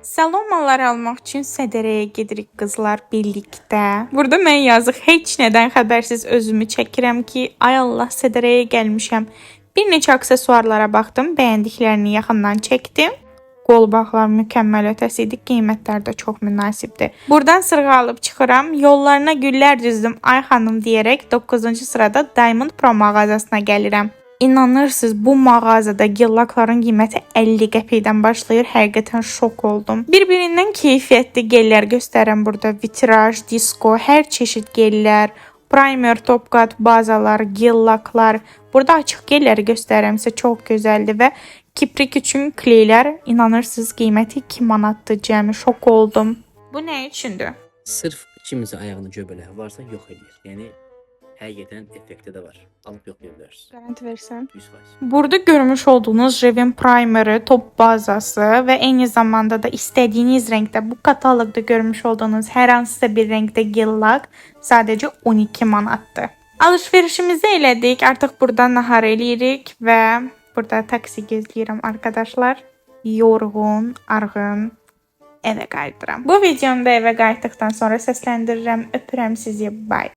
Salomalar almaq üçün Sədərəyə gedirik qızlar birlikdə. Burada mən yazıq heç nədən xəbərsiz özümü çəkirəm ki, ay Allah Sədərəyə gəlmişəm. Bir neçə aksesuarlara baxdım, bəyəndiklərini yaxından çəkdim. Qolbaqlar mükəmməl ötəsi idi, qiymətlər də çox münasibdir. Buradan sırğa alıb çıxıram, yollarına güllər düzdüm ay xanım deyərək 9-cu sırada Diamond Pro mağazasına gəlirəm. İnanırsınız, bu mağazada gellakların qiyməti 50 qəpikdən başlayır. Həqiqətən şok oldum. Bir-birindən keyfiyyətli gellər göstərəm burada. Vitraj, disko, hər çeşid gellər, primer, topqat, bazalar, gellaklar. Burada açıq gelləri göstərəm sizə, çox gözəldir və kiprik üçün kleylər, inanırsınız, qiyməti 2 manatdır cəmi. Şok oldum. Bu nə üçündür? Sırf kimsə ayağını göbələ varsa yox edir. Yəni həqiqətən effekti də var. Alıb yoxlaya bilərsiniz. Garanti versən. 100%. Burada görmüş olduğunuz Revin primeri, top bazası və eyni zamanda da istədiyiniz rəngdə bu kataloqda görmüş olduğunuz hər hansısa bir rəngdə gellak sadəcə 12 manatdır. Alışverişimizi elədik. Artıq burada nahar eləyirik və burada taksi gözləyirəm arkadaşlar. Yorğun, arğın evə qayıdıram. Bu videomda evə qayıtdıqdan sonra səsləndirirəm. Öpürəm sizi. Bye.